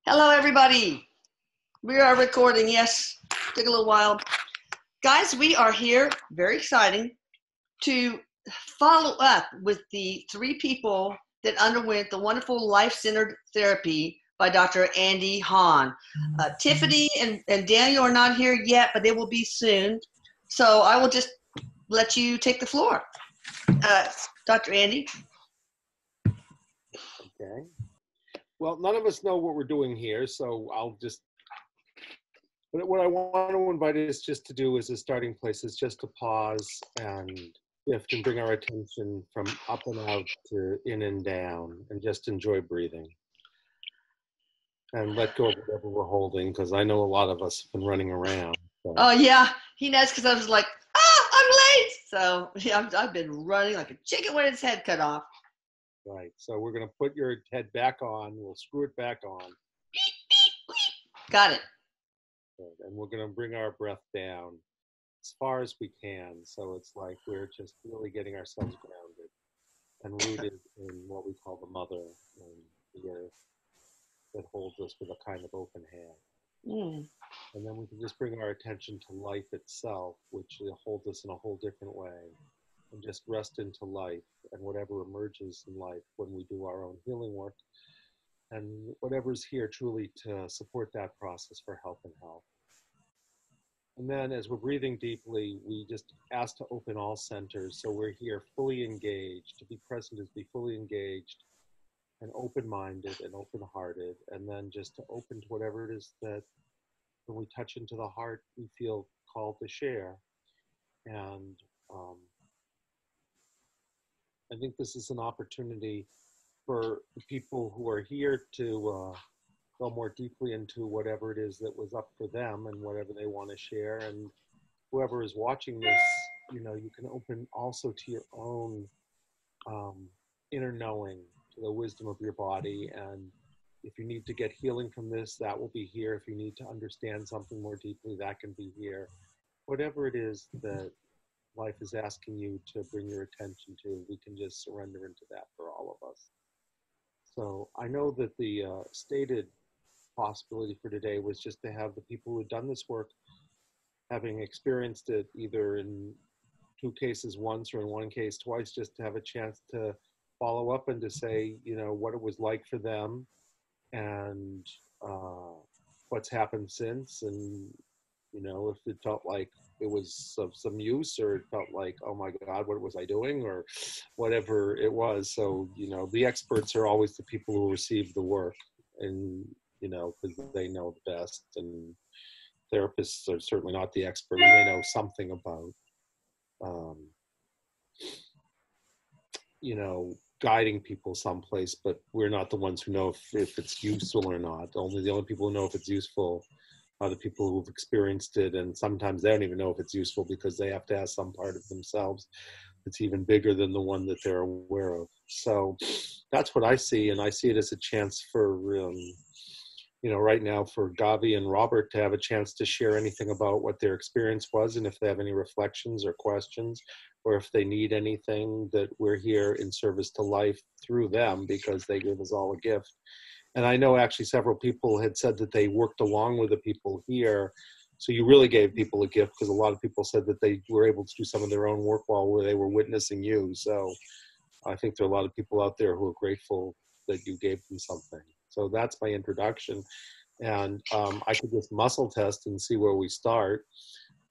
Hello, everybody. We are recording. Yes, took a little while. Guys, we are here, very exciting, to follow up with the three people that underwent the wonderful life-centered therapy by Dr. Andy Hahn. Tiffany and Daniel are not here yet, but they will be soon. So I will just let you take the floor. Dr. Andy. Okay. Well, none of us know what we're doing here, so I'll just, but what I want to invite us just to do as a starting place is just to pause and shift and bring our attention from up and out to in and down and just enjoy breathing. And let go of whatever we're holding, because I know a lot of us have been running around. So. Oh, yeah. He knows because I was like, I'm late. So yeah, I've been running like a chicken with its head cut off. Right. So we're going to put your head back on. We'll screw it back on. Got it. Good. And we're going to bring our breath down as far as we can. So it's like we're just really getting ourselves grounded and rooted in what we call the mother and the earth that holds us with a kind of open hand. And then we can just bring our attention to life itself, which holds us in a whole different way. And just rest into life and whatever emerges in life when we do our own healing work and whatever's here truly to support that process for health and health. And then as we're breathing deeply, we just ask to open all centers. So we're here fully engaged. To be present is be fully engaged and open-minded and open-hearted, and then just to open to whatever it is that when we touch into the heart, we feel called to share. And I think this is an opportunity for the people who are here to go more deeply into whatever it is that was up for them and whatever they want to share. And whoever is watching this, you know, you can open also to your own inner knowing, to the wisdom of your body. And if you need to get healing from this, that will be here. If you need to understand something more deeply, that can be here. Whatever it is that life is asking you to bring your attention to, we can just surrender into that for all of us. So I know that the stated possibility for today was just to have the people who had done this work, having experienced it either in two cases once or in one case twice, just to have a chance to follow up and to say, you know, what it was like for them and what's happened since, and you know, if it felt like it was of some use, or it felt like, oh my God, what was I doing, or whatever it was. So, you know, the experts are always the people who receive the work, and, you know, because they know the best, and therapists are certainly not the expert, and they know something about, you know, guiding people someplace, but we're not the ones who know if it's useful or not. The only people who know if it's useful are the people who've experienced it, and sometimes they don't even know if it's useful because they have to ask some part of themselves that's even bigger than the one that they're aware of. So that's what I see, and I see it as a chance for, you know, right now for Gavi and Robert to have a chance to share anything about what their experience was, and if they have any reflections or questions, or if they need anything, that we're here in service to life through them because they gave us all a gift. And I know actually several people had said that they worked along with the people here. So you really gave people a gift, because a lot of people said that they were able to do some of their own work while they were witnessing you. So I think there are a lot of people out there who are grateful that you gave them something. So that's my introduction. And I could just muscle test and see where we start.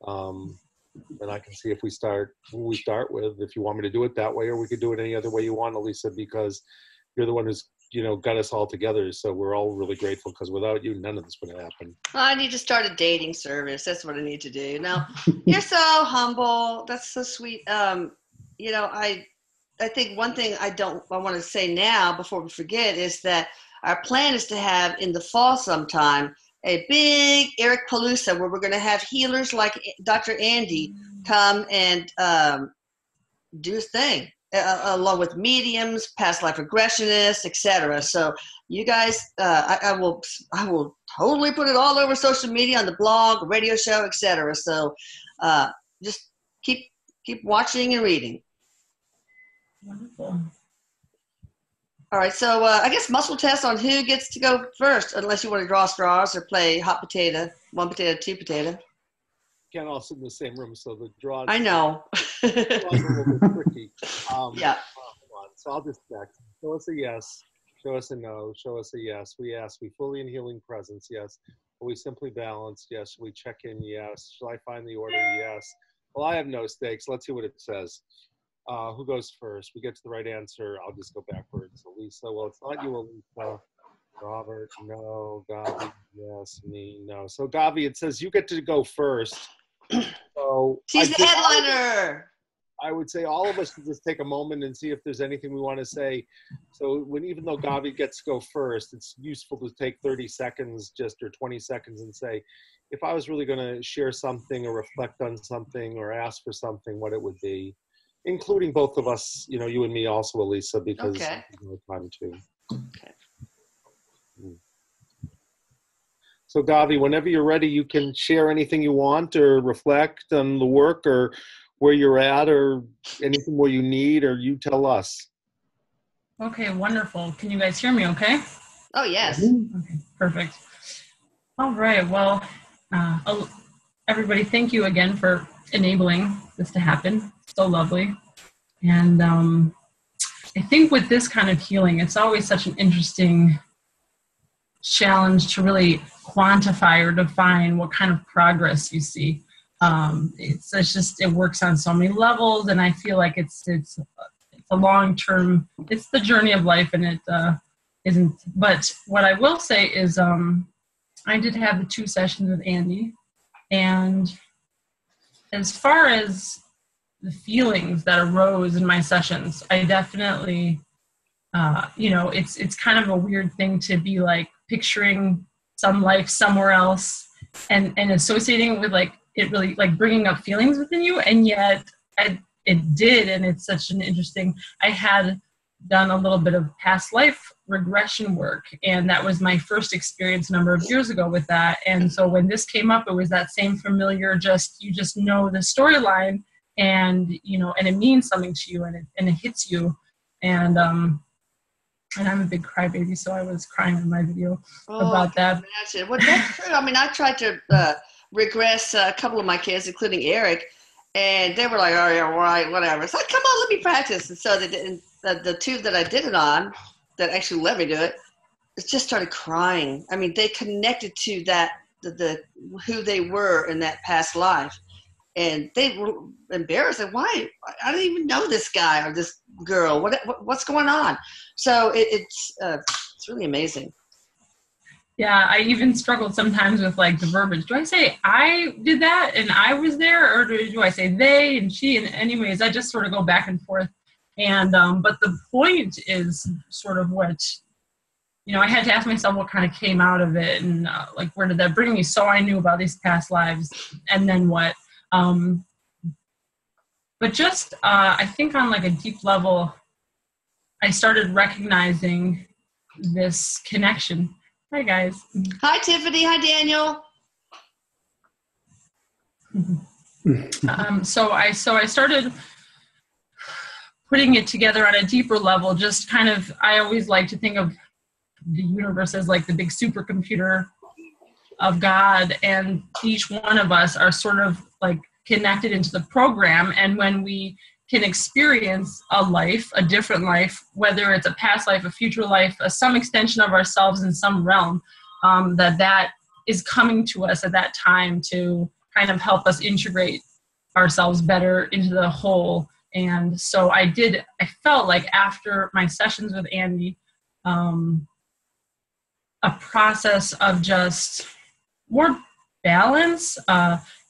And I can see if we start, who we start with, if you want me to do it that way, or we could do it any other way you want, Elisa, because you're the one who's, you know, got us all together. So we're all really grateful, because without you, none of this would happen. I need to start a dating service. That's what I need to do. Now, you're so humble. That's so sweet. You know, I think one thing I want to say now before we forget is that our plan is to have in the fall sometime a big Erik Palooza, where we're going to have healers like Dr. Andy come and do his thing, along with mediums, past life regressionists, etc. So you guys, I will totally put it all over social media, on the blog, radio show, etc. So just keep watching and reading. Wonderful. All right, so I guess muscle test on who gets to go first, unless you want to draw straws or play hot potato, one potato, two potato. Can't all sit in the same room, so the I draws, know. draws are a little bit tricky. Yeah. Hold on. So I'll just check. Show us a yes. Show us a no. Show us a yes. We ask, we fully in healing presence? Yes. Are we simply balanced? Yes. Shall we check in? Yes. Shall I find the order? Yes. Well, I have no stakes. Let's see what it says. Who goes first? We get to the right answer. I'll just go backwards. Lisa. Well, it's not you, Lisa. Robert, no. Gavi, yes. Me, no. So Gavi, it says you get to go first. So She's the headliner. I would say all of us should just take a moment and see if there's anything we want to say. So even though Gavi gets to go first, it's useful to take 30 seconds or 20 seconds and say, if I was really going to share something or reflect on something or ask for something, what it would be, including both of us, you and me also, Elisa, because Okay. there's no time to. Okay. So Gavi, whenever you're ready, you can share anything you want or reflect on the work or where you're at or anything where you need, or you tell us. Okay, wonderful. Can you guys hear me okay? Oh, yes. Okay, perfect. All right, well, everybody, thank you again for enabling this to happen. So lovely. And I think with this kind of healing, it's always such an interesting challenge to really quantify or define what kind of progress you see. It works on so many levels, and I feel like it's a long-term, it's the journey of life, and it isn't. But what I will say is I did have the 2 sessions with Andy, and as far as the feelings that arose in my sessions, I definitely, it's kind of a weird thing to be like picturing some life somewhere else and associating it with like it really like bringing up feelings within you, and yet it did, and it's such an interesting. I had done a little bit of past life regression work, and that was my first experience a number of years ago with that. And so when this came up, it was that same familiar, you just know the storyline, and and it means something to you, and it hits you, and I'm a big crybaby, so I was crying in my video about that. Imagine. Well, that's true. I mean, I tried to regress a couple of my kids, including Erik, and they were like, "Oh yeah, right, whatever." So come on, let me practice. And so they didn't. The 2 that I did it on, that actually let me do it, it just started crying. I mean, they connected to that the who they were in that past life, and they were embarrassed. Like, why? I don't even know this guy or this girl. What's going on? So it's really amazing. Yeah, I even struggled sometimes with like the verbiage. Do I say I did that and I was there, or do I say they and she? And anyways, I just sort of go back and forth. And but the point is sort of what I had to ask myself what kind of came out of it, and like where did that bring me? So I knew about these past lives, and then what? But just I think on like a deep level, I started recognizing this connection. Hi guys. Hi Tiffany. Hi Daniel. So I started putting it together on a deeper level. Just kind of, I always like to think of the universe as like the big supercomputer of God, and each one of us are sort of like connected into the program. And when we can experience a life, a different life, whether it's a past life, a future life, some extension of ourselves in some realm, that is coming to us at that time to kind of help us integrate ourselves better into the whole. And so I felt like after my sessions with Andy, a process of just more balance,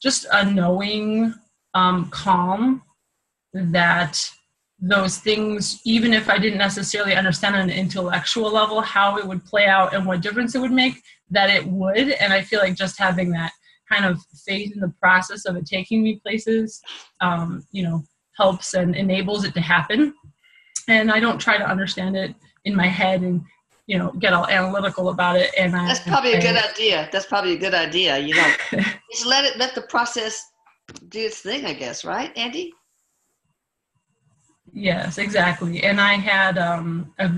just a knowing, calm, that those things, even if I didn't necessarily understand on an intellectual level how it would play out and what difference it would make, that it would. And I feel like just having that kind of faith in the process of it taking me places, helps and enables it to happen. And I don't try to understand it in my head and, get all analytical about it. And that's probably a good idea. That's probably a good idea. Just let the process do its thing, I guess. Right, Andy? Yes, exactly. And I had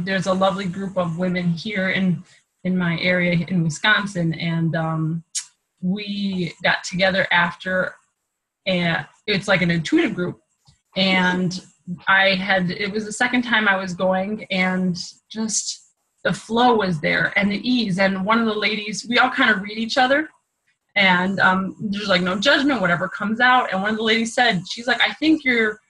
there's a lovely group of women here in my area in Wisconsin, and we got together after, and it's like an intuitive group. And it was the second time I was going, and just the flow was there and the ease. And one of the ladies, we all kind of read each other, and there's like no judgment, whatever comes out. And one of the ladies said, she's like, I think you're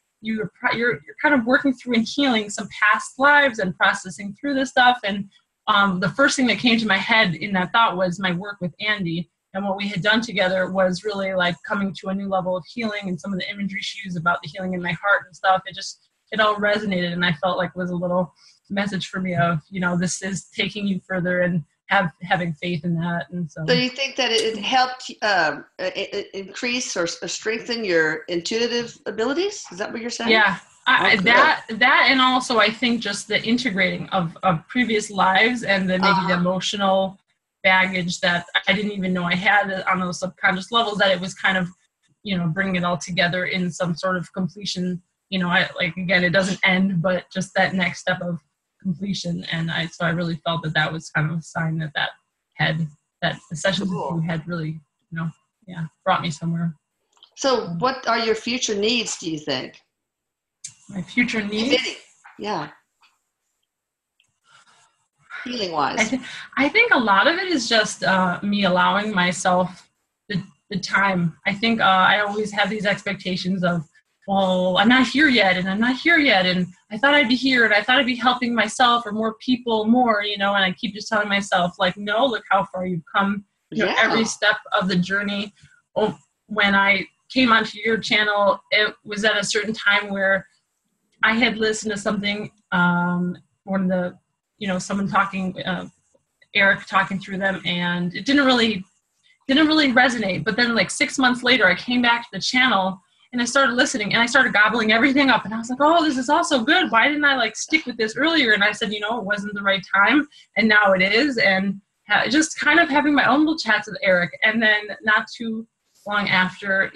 kind of working through and healing some past lives and processing through this stuff. And the first thing that came to my head in that thought was my work with Andy. And what we had done together was really like coming to a new level of healing, and some of the imagery she used about the healing in my heart and stuff. It all resonated, and I felt like it was a little message for me of, this is taking you further, and having faith in that. And so you think that it helped increase or strengthen your intuitive abilities? Is that what you're saying? Yeah. That and also I think just the integrating of previous lives, and then maybe the emotional baggage that I didn't even know I had on those subconscious levels, that it was kind of, bringing it all together in some sort of completion. Again, it doesn't end, but just that next step of completion. And so I really felt that was kind of a sign that the sessions with you had really, brought me somewhere. So what are your future needs, do you think? My future needs? Yeah. Healing wise. I think a lot of it is just me allowing myself the time. I think I always have these expectations of, well, I'm not here yet, and I'm not here yet, and I thought I'd be here, and I thought I'd be helping myself or more people more, and I keep just telling myself, like, no, look how far you've come, every step of the journey. Oh, when I came onto your channel, it was at a certain time where I had listened to something, one of the, someone talking, Erik talking through them, and it didn't really resonate. But then like 6 months later, I came back to the channel, and I started listening, and I started gobbling everything up, and I was like, oh, this is all so good. Why didn't I stick with this earlier? And I said, it wasn't the right time, and now it is. And just kind of having my own little chats with Erik. And then not too long after,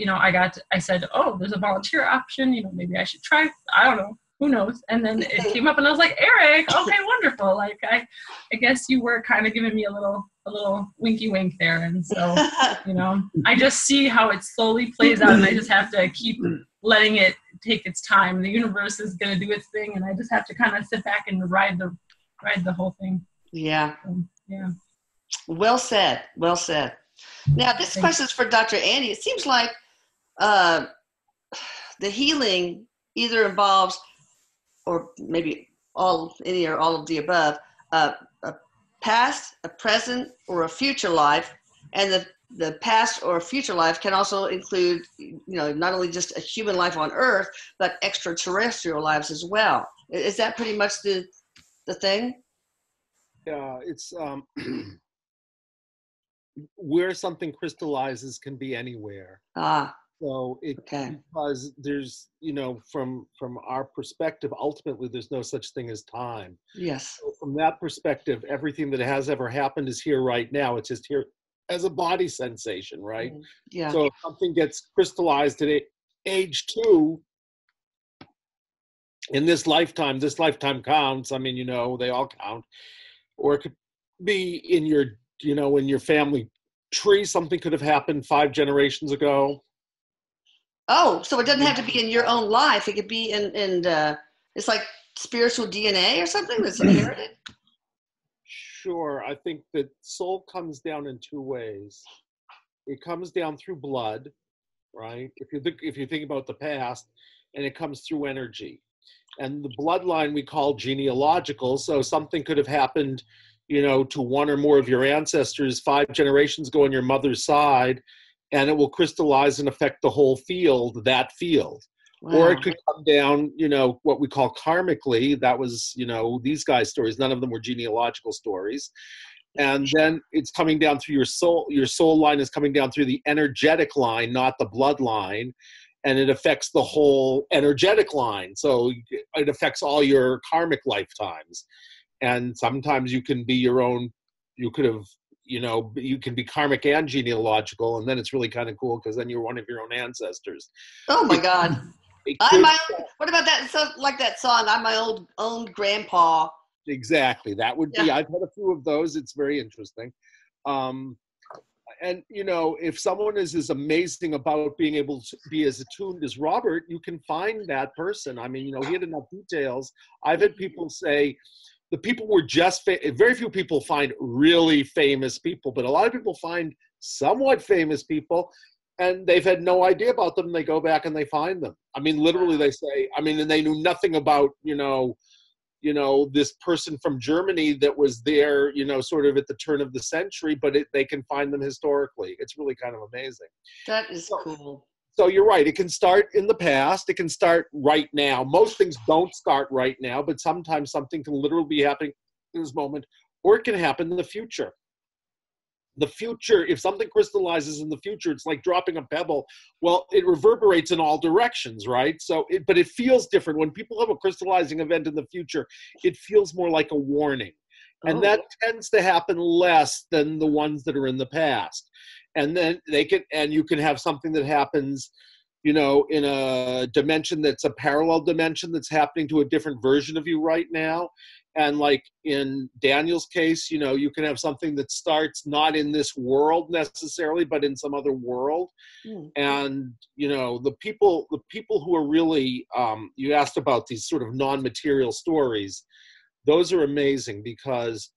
I said, oh, there's a volunteer option, maybe I should try. I don't know. Who knows? And then it came up, and I was like, Erik, okay, wonderful. I guess you were kind of giving me a little winky wink there. And so, I just see how it slowly plays out, and I just have to keep letting it take its time. The universe is going to do its thing, and I just have to kind of sit back and ride the whole thing. Yeah. So, yeah. Well said. Well said. Now, this question is for Dr. Andy. It seems like the healing either involves, or maybe any or all of the above, a past, a present, or a future life. And the past or future life can also include, not only just a human life on Earth, but extraterrestrial lives as well. Is that pretty much the thing? Yeah, it's where something crystallizes can be anywhere. So because there's, from our perspective, ultimately there's no such thing as time. Yes. So from that perspective, everything that has ever happened is here right now. It's just here as a body sensation, right? Yeah. So if something gets crystallized at age 2 in this lifetime counts. I mean, they all count. Or it could be in your family tree. Something could have happened 5 generations ago. Oh, so it doesn't have to be in your own life. It could be in it's like spiritual DNA or something that's inherited. Sure. I think that soul comes down in 2 ways. It comes down through blood, right? If you think about the past, and it comes through energy. And the bloodline we call genealogical. So something could have happened, to one or more of your ancestors 5 generations ago on your mother's side, and it will crystallize and affect the whole field, that field. Wow. Or it could come down, what we call karmically. That was, these guys' stories. None of them were genealogical stories. And then it's coming down through your soul. Your soul line is coming down through the energetic line, not the bloodline. And it affects the whole energetic line. So it affects all your karmic lifetimes. And sometimes you can be your own, you can be karmic and genealogical. And then it's really kind of cool, because then you're one of your own ancestors. Oh my God. It I'm could, my own, what about that? So like that song, I'm my own grandpa. exactly. That would be, Yeah. I've had a few of those. It's very interesting. Um, and if someone is as amazing about being able to be as attuned as Robert, you can find that person. I mean, he had enough details. I've had people say the people were just very few people find really famous people, but a lot of people find somewhat famous people, and they've had no idea about them. And they go back and they find them. I mean, literally, they say, and they knew nothing about this person from Germany that was there, sort of at the turn of the century, but they can find them historically. It's really kind of amazing. That is cool. So you're right. It can start in the past. It can start right now. Most things don't start right now, but sometimes something can literally be happening in this moment, or it can happen in the future. The future, if something crystallizes in the future, it's like dropping a pebble. Well, it reverberates in all directions, right? But it feels different. When people have a crystallizing event in the future, it feels more like a warning. And that tends to happen less than the ones that are in the past. And then you can have something that happens, in a dimension that's a parallel dimension that's happening to a different version of you right now. And like in Daniel's case, you can have something that starts not in this world necessarily, but in some other world. And, the people who are really, you asked about these sort of non-material stories. Those are amazing because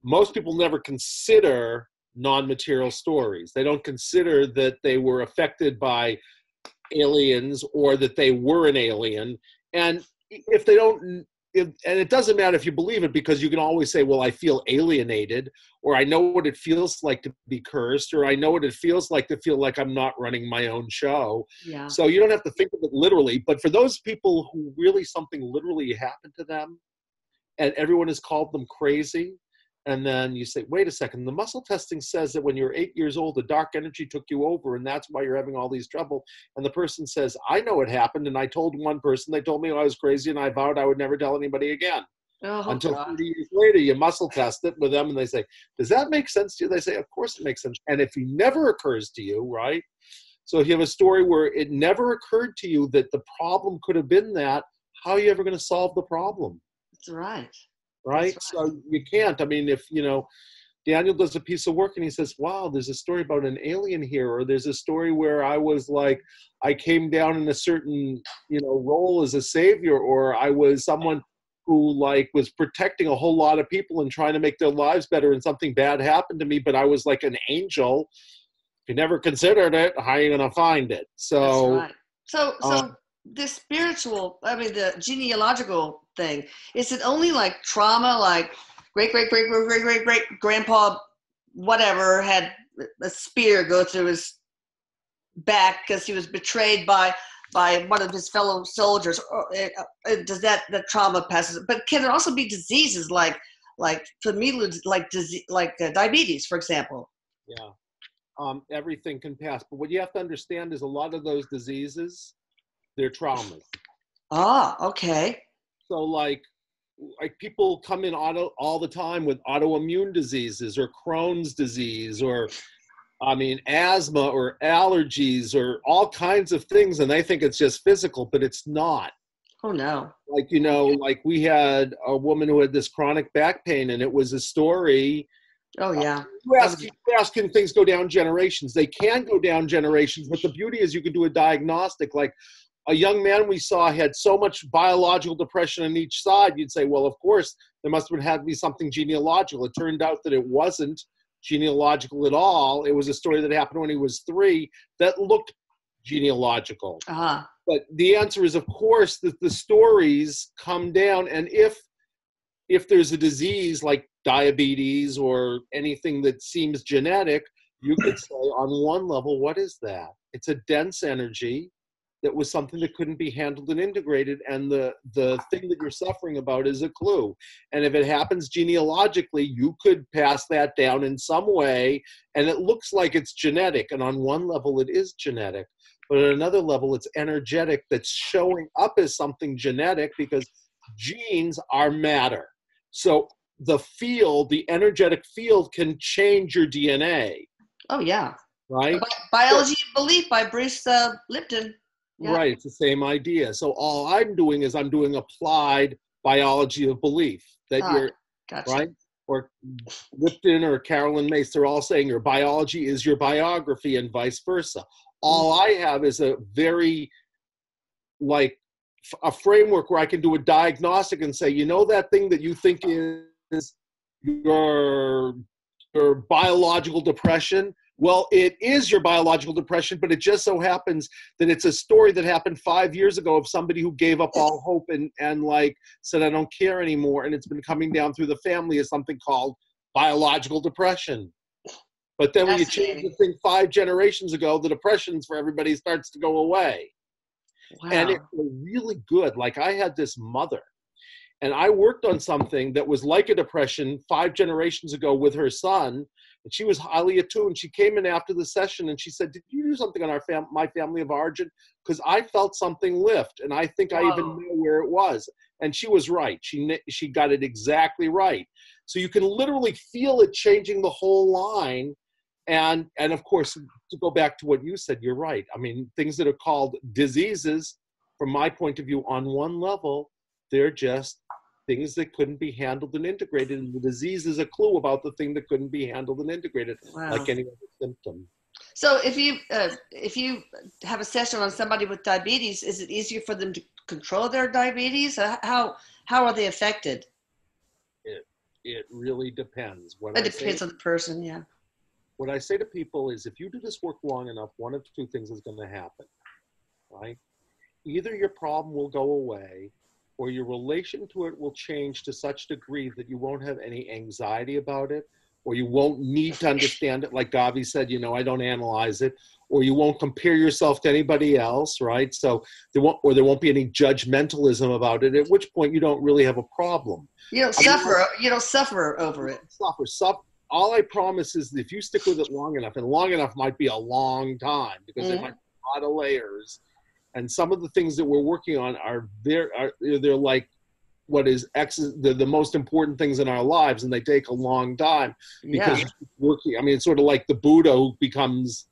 most people never consider non-material stories. They don't consider that they were affected by aliens or that they were an alien. And if they don't, and it doesn't matter if you believe it, because you can always say, well, I feel alienated, or I know what it feels like to be cursed, or I know what it feels like to feel like I'm not running my own show. Yeah. So you don't have to think of it literally. But for those people who really something literally happened to them, and everyone has called them crazy, and then you say, wait a second, the muscle testing says that when you're 8 years old, the dark energy took you over, and that's why you're having all these trouble. And the person says, I know it happened, and I told one person, they told me I was crazy, and I vowed I would never tell anybody again. Until 30 years later, you muscle test it with them, and they say, does that make sense to you? They say, of course it makes sense. And if it never occurs to you, right? So if you have a story where it never occurred to you that the problem could have been that, how are you ever going to solve the problem? That's right. Right? So you can't. I mean, if, Daniel does a piece of work and he says, wow, there's a story about an alien here, or there's a story where I was like, I came down in a certain, role as a savior, or I was someone who like was protecting a whole lot of people and trying to make their lives better, and something bad happened to me, but I was like an angel. If you never considered it, how are you going to find it? So, that's right. So the spiritual, the genealogical thing, is it only like trauma, like great grandpa whatever had a spear go through his back because he was betrayed by one of his fellow soldiers? Does that trauma passes? But can there also be diseases like familial, like disease, like diabetes, for example? Yeah, everything can pass. But what you have to understand is a lot of those diseases, they're traumas. Okay. So like people come in all the time with autoimmune diseases or Crohn's disease or asthma or allergies or all kinds of things, and they think it's just physical, but it's not. Oh no. Like, like we had a woman who had this chronic back pain, and it was a story. Oh yeah. You ask, can things go down generations? They can go down generations, but the beauty is you can do a diagnostic. Like a young man we saw had so much biological depression on each side, you'd say, well, of course, there must have had to be something genealogical. It turned out that it wasn't genealogical at all. It was a story that happened when he was 3 that looked genealogical. Uh-huh. But the answer is, of course, that the stories come down. And if there's a disease like diabetes or anything that seems genetic, you could say on one level, what is that? It's a dense energy that was something that couldn't be handled and integrated, and the thing that you're suffering about is a clue. And if it happens genealogically, you could pass that down in some way, and it looks like it's genetic, and on one level it is genetic, but at another level it's energetic that's showing up as something genetic, because genes are matter. So the energetic field can change your DNA. Oh yeah. Right? Biology and Belief by Bruce Lipton. Yeah. Right, it's the same idea. So all I'm doing is I'm doing applied biology of belief that Ah, you're gotcha. right. Or Lipton or Carolyn Mace, they're all saying your biology is your biography and vice versa. All I have is a very like a framework where I can do a diagnostic and say, you know, that thing that you think is your your biological depression. Well, it is your biological depression, but it just so happens that it's a story that happened 5 years ago of somebody who gave up all hope and like said, I don't care anymore. And it's been coming down through the family as something called biological depression. But then when you change the Fascinating. thing 5 generations ago, the depressions for everybody starts to go away. And it's Wow. really good. Like I had this mother, and I worked on something that was like a depression 5 generations ago with her son, and she was highly attuned. She came in after the session and she said, did you do something on my family of origin? Because I felt something lift, and I think I even Whoa. know where it was. And she was right. She got it exactly right. So you can literally feel it changing the whole line. And of course, to go back to what you said, you're right. I mean, things that are called diseases, from my point of view, on one level, they're just things that couldn't be handled and integrated. And the disease is a clue about the thing that couldn't be handled and integrated, Wow. like any other symptom. So if you have a session on somebody with diabetes, is it easier for them to control their diabetes? How are they affected? It really depends. It depends on the person. Yeah. What I say to people is, if you do this work long enough, one of two things is going to happen, right? Either your problem will go away, or your relation to it will change to such degree that you won't have any anxiety about it, or you won't need to understand it. Like Gavi said, you know, I don't analyze it, or you won't compare yourself to anybody else, right? So there won't be any judgmentalism about it, at which point you don't really have a problem. You don't suffer. You don't suffer over it. Suffer. All I promise is that if you stick with it long enough, and long enough might be a long time, because there might be a lot of layers, and some of the things that we're working on they're like they're the most important things in our lives, and they take a long time because Yeah. working. I mean, it's sort of like the Buddha who becomes,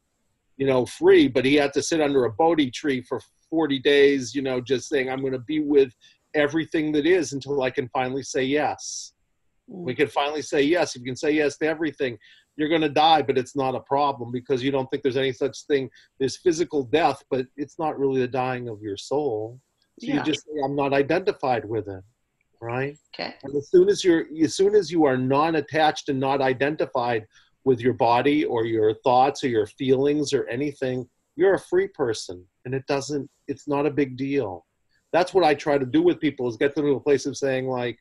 you know, free, but he had to sit under a Bodhi tree for 40 days, you know, just saying, I'm going to be with everything that is until I can finally say yes. We can finally say yes. If you can say yes to everything, you're going to die, but it's not a problem because you don't think there's any such thing. There's physical death, but it's not really the dying of your soul. So you Yeah. just say, I'm not identified with it, right? Okay. And as soon as you are non-attached and not identified with your body or your thoughts or your feelings or anything, you're a free person, and it's not a big deal. That's what I try to do with people, is get them to a place of saying, like,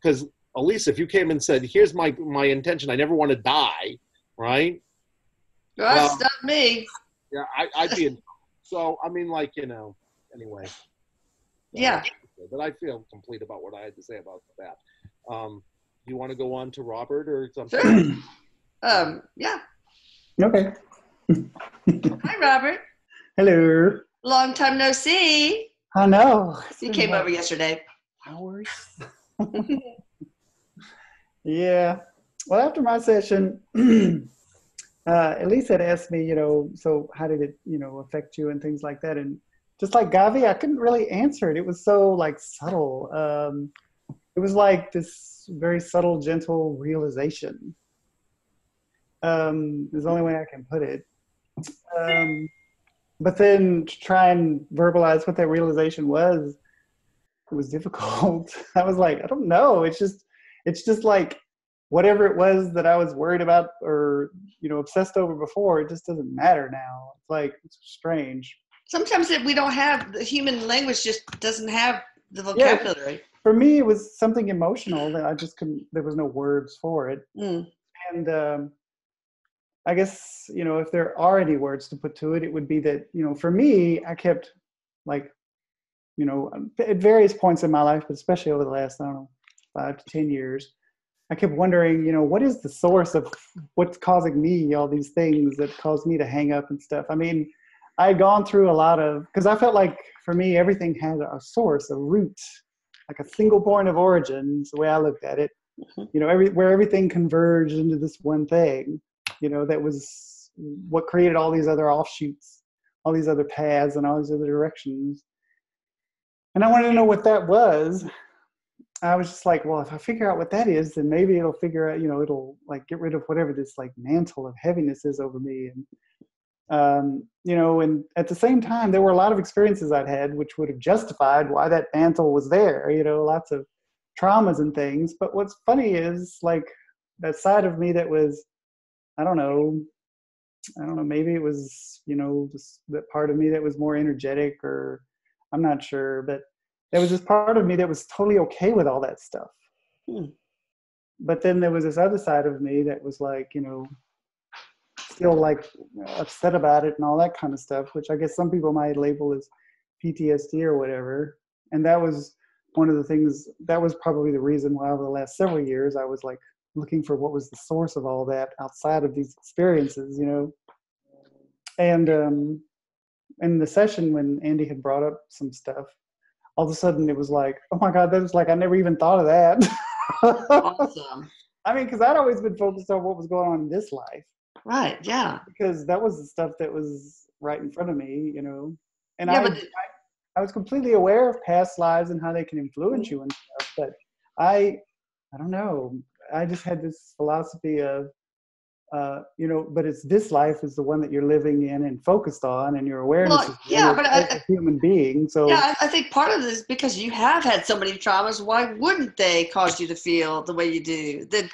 because Elise, if you came and said, here's my intention, I never want to die, right? Well, Well, that's not me. yeah, I'd be in. So, I mean, like, you know, anyway. Yeah. But I feel complete about what I had to say about that. You want to go on to Robert or something? Sure. Yeah. Okay. Hi, Robert. Hello. Long time no see. I know. You came over yesterday. Hours. Yeah. Well, after my session, Elise had asked me, so how did it, affect you and things like that. And just like Gavi, I couldn't really answer it. It was so like subtle. It was like this very subtle, gentle realization. Is the only way I can put it. But then to try and verbalize what that realization was, it was difficult. I was like, I don't know. It's just like whatever it was that I was worried about or, obsessed over before, it just doesn't matter now. It's like, it's strange. Sometimes we don't have, the human language just doesn't have the vocabulary. Yeah, for me, it was something emotional that I just couldn't, there was no words for it. And I guess, if there are any words to put to it, it would be that, for me, I kept like, at various points in my life, but especially over the last, 5 to 10 years, I kept wondering, what is the source of what's causing me all these things that cause me to hang up and stuff. I mean, I had gone through a lot of, because I felt like for me, everything had a source, a root, like a single point of origin, is the way I looked at it, where everything converged into this one thing, that was what created all these other offshoots. all these other paths and all these other directions. And I wanted to know what that was. I was just like, well, if I figure out what that is, then maybe it'll figure out, it'll like get rid of whatever this like mantle of heaviness is over me. And, and at the same time, there were a lot of experiences I'd had which would have justified why that mantle was there, lots of traumas and things. But what's funny is like that side of me that was, I don't know, maybe it was, just that part of me that was more energetic, or I'm not sure, but there was this part of me that was totally okay with all that stuff. But then there was this other side of me that was like, still like upset about it and all that kind of stuff, which I guess some people might label as PTSD or whatever. And that was one of the things, that was probably the reason why over the last several years I was like looking for what was the source of all that outside of these experiences, And in the session when Andy had brought up some stuff, all of a sudden it was like, oh my God, that was like, I never even thought of that. Awesome. I mean, because I'd always been focused on what was going on in this life. Right, yeah. Because that was the stuff that was right in front of me, And Yeah, I was completely aware of past lives and how they can influence you and stuff. But I don't know. I just had this philosophy of, but it's this life is the one that you're living in and focused on, and your awareness is a human being. So yeah, I think part of this is because you have had so many traumas. Why wouldn't they cause you to feel the way you do? That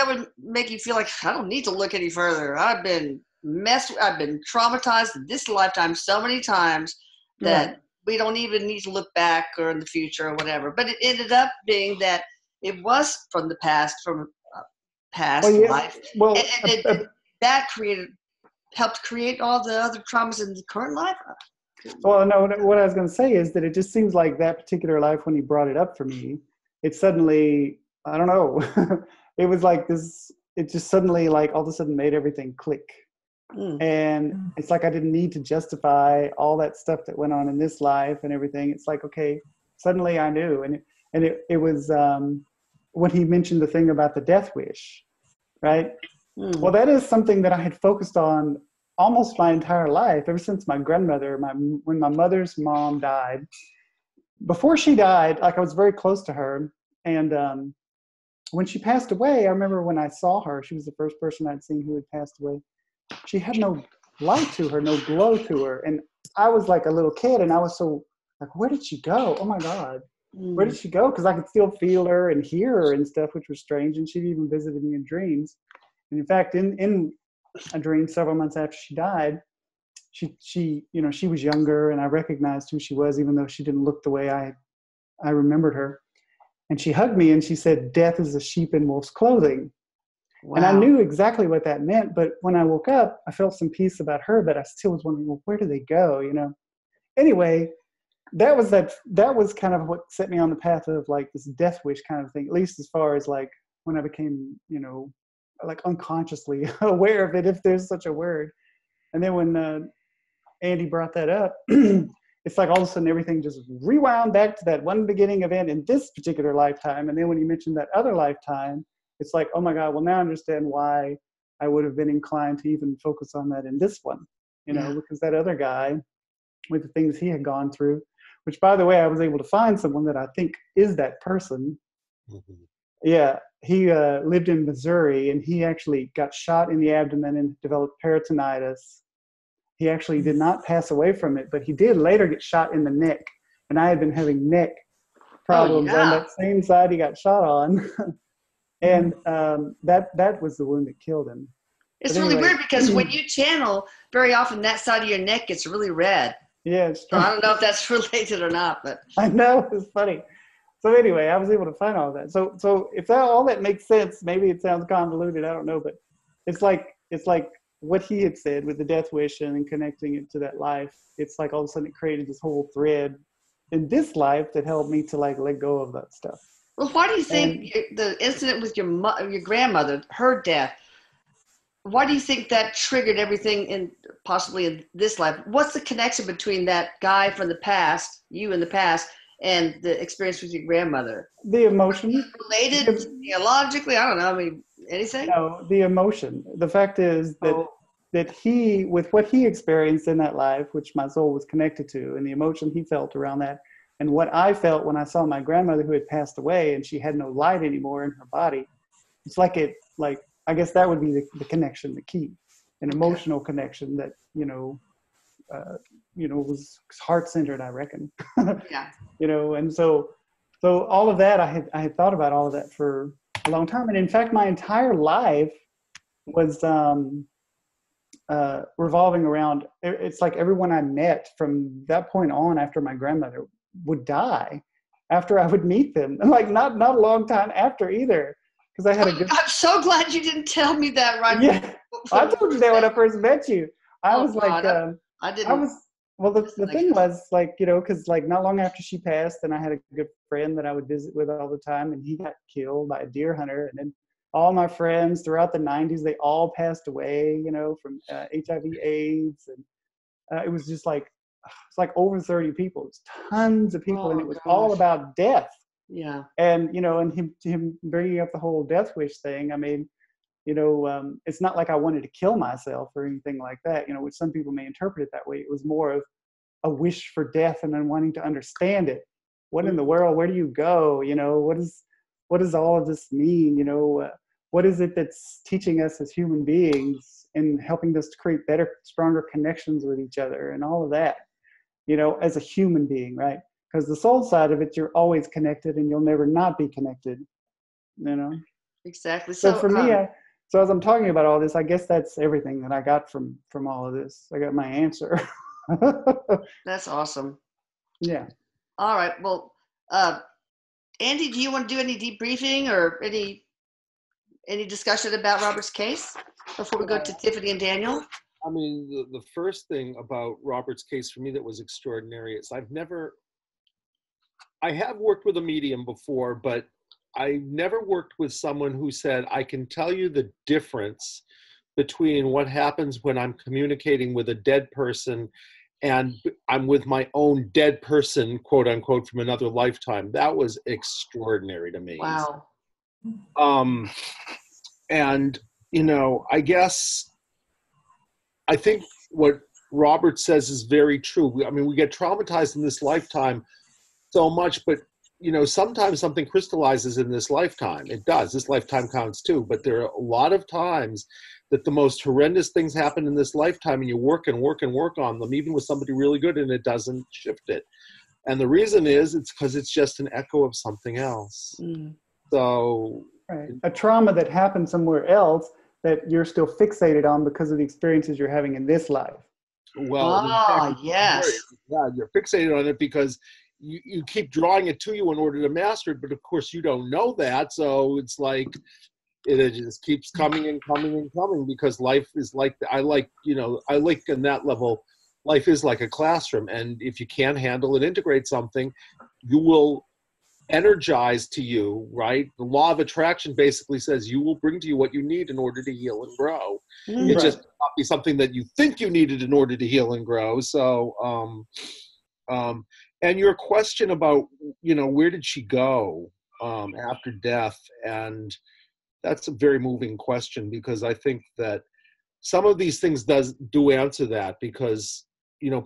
would make you feel like I don't need to look any further. I've been traumatized in this lifetime so many times that we don't even need to look back or in the future or whatever. But it ended up being that it was from the past, from past life. Well, and that helped create all the other traumas in the current life. Well, no, what I was going to say is that it just seems like that particular life, when he brought it up for me, it suddenly, I don't know, it was like this, it just suddenly like all of a sudden made everything click. And it's like I didn't need to justify all that stuff that went on in this life and everything. It's like, okay, suddenly I knew. And it was when he mentioned the thing about the death wish, right? Well, that is something that I had focused on almost my entire life, ever since my grandmother, when my mother's mom died. Before she died, like I was very close to her. And when she passed away, I remember when I saw her, she was the first person I'd seen who had passed away. She had no light to her, no glow to her. And I was like a little kid, and I was so like, where did she go? Oh my God, where did she go? Because I could still feel her and hear her and stuff, which was strange. And she'd even visited me in dreams. And in fact, in a dream several months after she died, she was younger, and I recognized who she was, even though she didn't look the way I remembered her. And she hugged me and she said, "Death is a sheep in wolf's clothing." Wow. And I knew exactly what that meant. But when I woke up, I felt some peace about her, but I still was wondering, well, where do they go? Anyway, that was kind of what set me on the path of like this death wish kind of thing, at least as far as like when I became, like unconsciously aware of it, if there's such a word. And then when Andy brought that up, it's like all of a sudden everything just rewound back to that one beginning event in this particular lifetime. And then when you mentioned that other lifetime, it's like, oh my God, well now I understand why I would have been inclined to even focus on that in this one, because that other guy with the things he had gone through, which by the way, I was able to find someone that I think is that person. Mm-hmm. Yeah, he lived in Missouri, and he actually got shot in the abdomen and developed peritonitis. He actually did not pass away from it, but he did later get shot in the neck. And I had been having neck problems on that same side he got shot on. And that was the wound that killed him. It's really weird because when you channel, very often that side of your neck gets really red. Yeah, it's true. So I don't know if that's related or not, but I know, it's funny. So anyway, I was able to find all that. So if all that makes sense, maybe it sounds convoluted, I don't know, but it's like what he had said with the death wish and connecting it to that life. It's like all of a sudden it created this whole thread in this life that helped me to like let go of that stuff. Well, why do you think the incident with your grandmother, her death, why do you think that triggered everything possibly in this life? What's the connection between that guy from the past, you in the past, and the experience with your grandmother? The emotion. Related theologically? I don't know. I mean, anything? No, the emotion. The fact is that that he, with what he experienced in that life, which my soul was connected to, and the emotion he felt around that, and what I felt when I saw my grandmother who had passed away and she had no light anymore in her body, it's like I guess that would be the connection, the key, an emotional connection that, was heart-centered, I reckon. Yeah. And so all of that, I had thought about all of that for a long time. And in fact, my entire life was revolving around, it's like everyone I met from that point on after my grandmother would die, after I would meet them. And like not a long time after either. Because I had a good... I'm so glad you didn't tell me that right. Yeah, I told you that when I first met you. I was like, I didn't. Well, the thing was, like, because like not long after she passed, and I had a good friend that I would visit with all the time, and he got killed by a deer hunter. And then all my friends throughout the 90s, they all passed away, from HIV/AIDS. And it was just like, it's like over 30 people. It's tons of people, and it was all about death. Yeah. And, and him bringing up the whole death wish thing, I mean, it's not like I wanted to kill myself or anything like that, which some people may interpret it that way. It was more of a wish for death and then wanting to understand it. What in the world? Where do you go? What does all of this mean? What is it that's teaching us as human beings and helping us to create better, stronger connections with each other and all of that, as a human being, right? Because the soul side of it, you're always connected and you'll never not be connected, Exactly. So for me, so as I'm talking about all this, I guess that's everything that I got from all of this. I got my answer. That's awesome. Yeah. All right. Well, Andy, do you want to do any debriefing or any discussion about Robert's case before we go to Tiffany and Daniel? I mean, the first thing about Robert's case for me that was extraordinary is I have worked with a medium before, but I never worked with someone who said, I can tell you the difference between what happens when I'm communicating with a dead person and I'm with my own dead person, quote unquote, from another lifetime. That was extraordinary to me. Wow. And, I think what Robert says is very true. I mean, we get traumatized in this lifetime so much, but sometimes something crystallizes in this lifetime. It does. This lifetime counts too. But there are a lot of times that the most horrendous things happen in this lifetime, and you work and work and work on them, even with somebody really good, and it doesn't shift it. And the reason is it's because it's just an echo of something else. So right. A trauma that happened somewhere else that you're still fixated on because of the experiences you're having in this life. Well, yes. Yeah, you're fixated on it because you keep drawing it to you in order to master it, but of course you don't know that. So it's like it just keeps coming and coming and coming because life is like I like in that level, life is like a classroom, and if you can't handle and integrate something, you will energize to you, right? The law of attraction basically says you will bring to you what you need in order to heal and grow. It just may not be something that you think you needed in order to heal and grow. So and your question about, where did she go after death? And that's a very moving question because I think that some of these things do answer that because,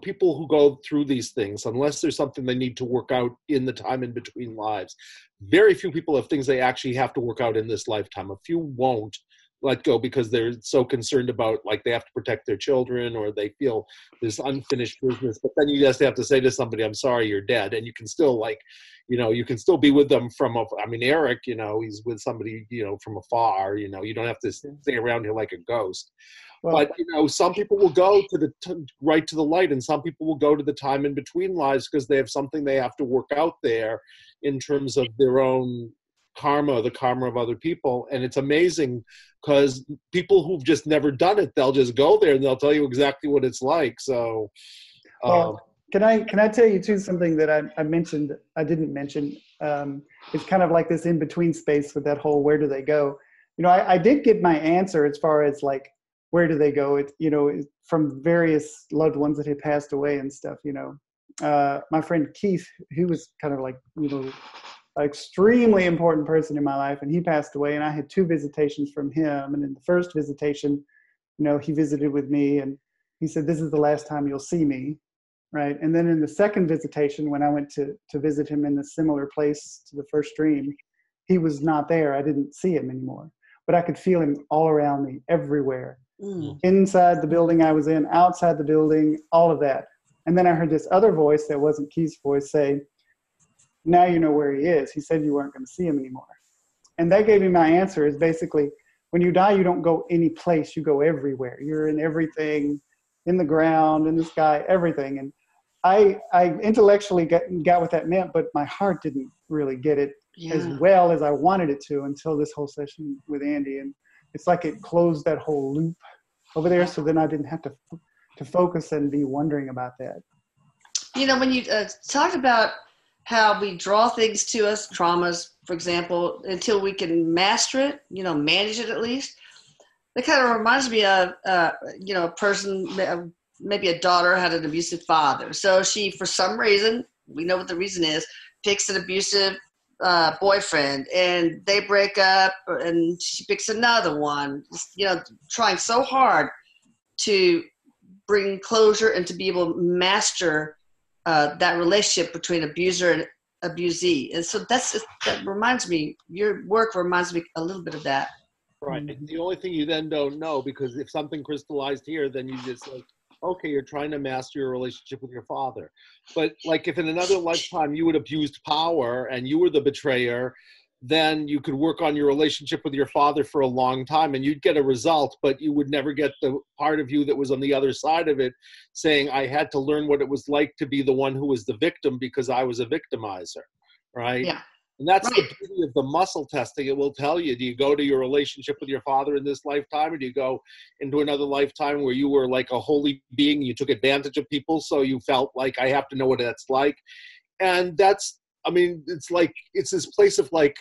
people who go through these things, unless there's something they need to work out in the time in between lives, very few people have things they actually have to work out in this lifetime. A few won't let go because they're so concerned about, like, they have to protect their children or they feel this unfinished business. But then you just have to say to somebody, I'm sorry, you're dead. And you can still you can still be with them Erik, he's with somebody, from afar, you don't have to stay around here like a ghost. Well, but, some people will go right to the light, and some people will go to the time in between lives because they have something they have to work out there in terms of their own karma, the karma of other people. And it's amazing because people who've just never done it, they'll just go there and they'll tell you exactly what it's like. So, can I tell you too something that I didn't mention? It's kind of like this in between space with that whole where do they go? I did get my answer as far as like where do they go? From various loved ones that had passed away and stuff. My friend Keith, who was kind of like an extremely important person in my life, and he passed away, and I had 2 visitations from him. And in the first visitation, he visited with me, and he said, "This is the last time you'll see me." Right. And then in the second visitation, when I went to visit him in a similar place to the first dream, he was not there. I didn't see him anymore, but I could feel him all around me, everywhere, inside the building I was in, outside the building, all of that. And then I heard this other voice that wasn't Keith's voice say, "Now you know where he is. He said you weren't going to see him anymore." And that gave me my answer, is basically, when you die, you don't go any place, you go everywhere. You're in everything, in the ground, in the sky, everything. And I intellectually got what that meant, but my heart didn't really get it as well as I wanted it to until this whole session with Andy. And it's like it closed that whole loop over there. So then I didn't have to focus and be wondering about that. When you talked about how we draw things to us, traumas, for example, until we can master it, manage it at least, that kind of reminds me of, a person, maybe a daughter had an abusive father. So she, for some reason, we know what the reason is, picks an abusive boyfriend, and they break up, and she picks another one, trying so hard to bring closure and to be able to master that relationship between abuser and abusee. And so that reminds me, your work reminds me a little bit of that. Right. The only thing you then don't know, because if something crystallized here, then you just say, okay, you're trying to master your relationship with your father. But like if in another lifetime you had abused power and you were the betrayer, then you could work on your relationship with your father for a long time and you'd get a result, but you would never get the part of you that was on the other side of it saying, I had to learn what it was like to be the one who was the victim because I was a victimizer, right? Yeah. And that's the beauty of the muscle testing. It will tell you, do you go to your relationship with your father in this lifetime, or do you go into another lifetime where you were like a holy being, you took advantage of people, so you felt like, I have to know what that's like? And that's, it's like, it's this place of like,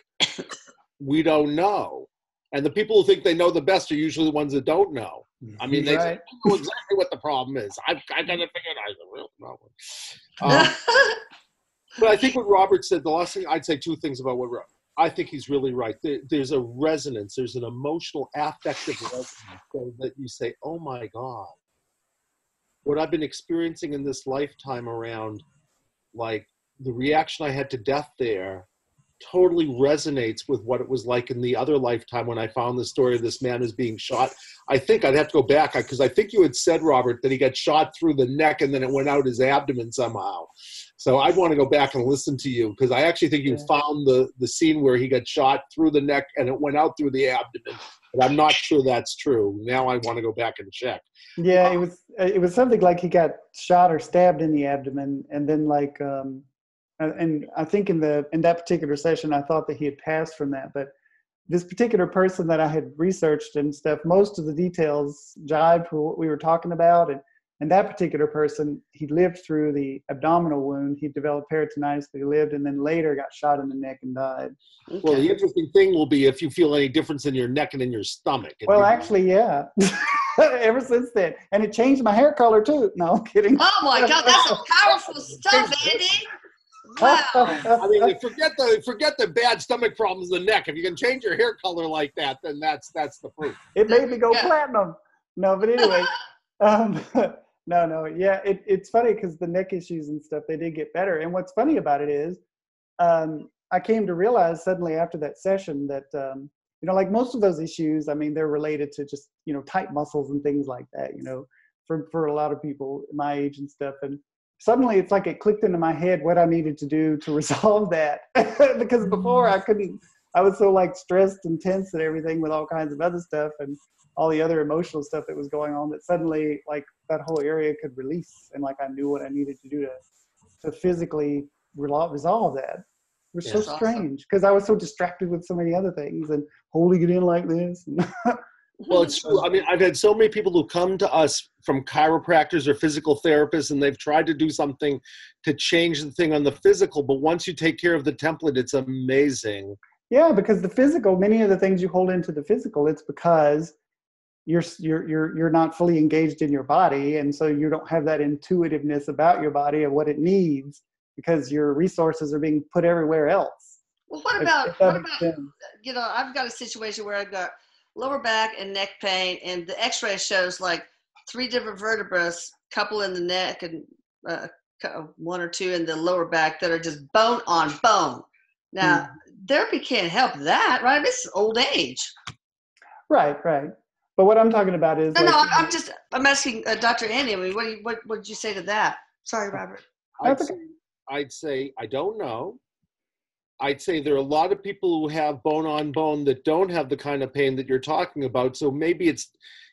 we don't know. And the people who think they know the best are usually the ones that don't know. They say, I know exactly what the problem is. I got to figure it out. But I think what Robert said, the last thing, I'd say two things about what I think he's really right. There's a resonance. There's an emotional, affective resonance so that you say, oh my God, what I've been experiencing in this lifetime around, like, the reaction I had to death there totally resonates with what it was like in the other lifetime when I found the story of this man who's being shot. I think I'd have to go back because I think you had said, Robert, that he got shot through the neck and then it went out his abdomen somehow. So I'd want to go back and listen to you because I actually think you found the scene where he got shot through the neck and it went out through the abdomen. But I'm not sure that's true. Now I want to go back and check. Yeah, it was something like he got shot or stabbed in the abdomen, and then like and I think in that particular session I thought that he had passed from that, but this particular person that I had researched and stuff, most of the details jived with what we were talking about, and that particular person, he lived through the abdominal wound. He developed peritonitis, but he lived, and then later got shot in the neck and died. Okay. Well, the interesting thing will be if you feel any difference in your neck and in your stomach. Well, actually, yeah. Ever since then. And it changed my hair color, too. No, I'm kidding. Oh, my God. That's some powerful stuff, Andy. Wow. Forget the bad stomach problems in the neck. If you can change your hair color like that, then that's the proof. It made me go platinum. No, but anyway. No. Yeah, it's funny because the neck issues and stuff, they did get better. And what's funny about it is I came to realize suddenly after that session that, like most of those issues, they're related to just, tight muscles and things like that, for a lot of people my age and stuff. And suddenly it's like it clicked into my head what I needed to do to resolve that. Because before I was so like stressed and tense and everything with all kinds of other stuff and all the other emotional stuff that was going on, that suddenly like that whole area could release. And like I knew what I needed to do to physically resolve that. It was so strange because I was so distracted with so many other things and holding it in like this. Well, it's true. I've had so many people who come to us from chiropractors or physical therapists, and they've tried to do something to change the thing on the physical. But once you take care of the template, it's amazing. Yeah, because the physical, many of the things you hold into the physical, it's because you're not fully engaged in your body, and so you don't have that intuitiveness about your body and what it needs because your resources are being put everywhere else. Well, what about I've got a situation where I've got lower back and neck pain, and the x-ray shows like 3 different vertebrae, couple in the neck and 1 or 2 in the lower back that are just bone on bone. Now, therapy can't help that, right? This is old age. Right. But what I'm talking about is No, I'm asking Dr. Andy. I mean, what would you say to that? Sorry, Robert. I'd say I don't know. I'd say there are a lot of people who have bone on bone that don't have the kind of pain that you're talking about. So maybe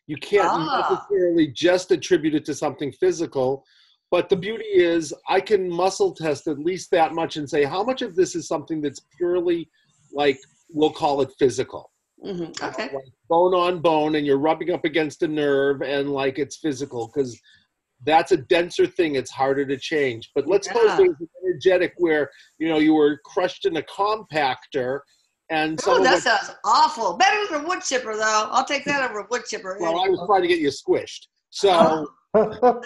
you can't necessarily just attribute it to something physical. But the beauty is I can muscle test at least that much and say how much of this is something that's purely like, we'll call it physical. Mm-hmm. Okay. Like bone on bone and you're rubbing up against a nerve and like it's physical, because that's a denser thing. It's harder to change. But let's suppose there's an energetic where, you were crushed in a compactor and that sounds awful. Better than a wood chipper, though. I'll take that over a wood chipper. Well, I was trying to get you squished. So, but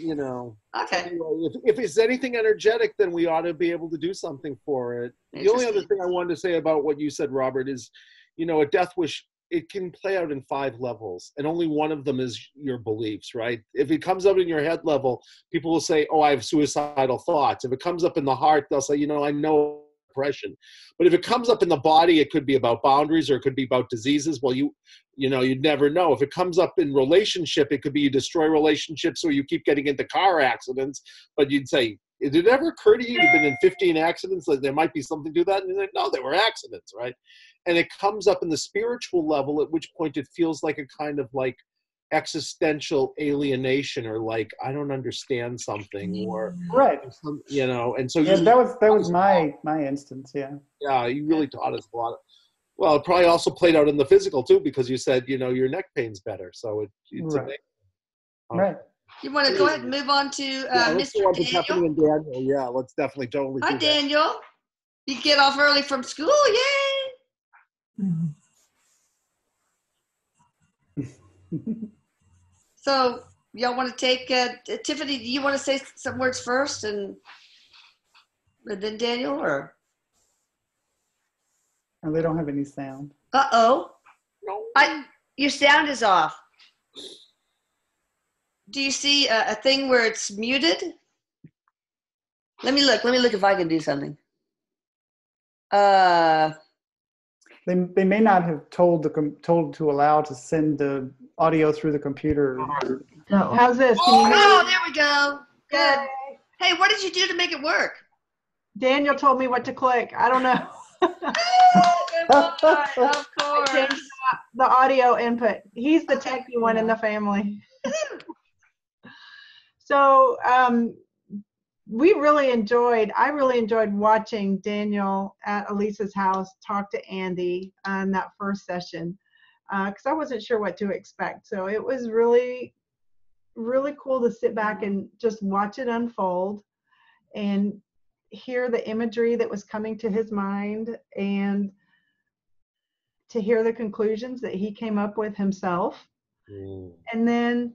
okay. Anyway, if it's anything energetic, then we ought to be able to do something for it. The only other thing I wanted to say about what you said, Robert, is, a death wish, it can play out in 5 levels, and only one of them is your beliefs, right? If it comes up in your head level, people will say, oh, I have suicidal thoughts. If it comes up in the heart, they'll say, I know depression. But if it comes up in the body, it could be about boundaries or it could be about diseases. Well, you'd never know. If it comes up in relationship, it could be you destroy relationships or you keep getting into car accidents. But you'd say, did it ever occur to you you've been in 15 accidents, that there might be something to that? And you're like, no, they were accidents, right? And it comes up in the spiritual level, at which point it feels like a kind of like existential alienation, or like I don't understand something, or right, and so that was my instance. Yeah, you really taught us a lot. Well, it probably also played out in the physical too, because you said your neck pain's better, so it's right. Right. You want to go ahead and move on to Mr. Daniel? Happening in Daniel. Yeah, let's definitely totally. Hi, Daniel. You get off early from school, yay! So, y'all want to take Tiffany? Do you want to say some words first, and then Daniel, or? And they don't have any sound. Uh-oh. No. Your sound is off. Do you see a thing where it's muted? Let me look if I can do something. They may not have told to allow to send the audio through the computer. No. How's this? There we go. Good. Hey, what did you do to make it work? Daniel told me what to click. I don't know. Good one, of course. I changed the audio input. He's the techie one in the family. So I really enjoyed watching Daniel at Elisa's house talk to Andy on that first session, because I wasn't sure what to expect. So it was really, really cool to sit back and just watch it unfold and hear the imagery that was coming to his mind, and to hear the conclusions that he came up with himself. And then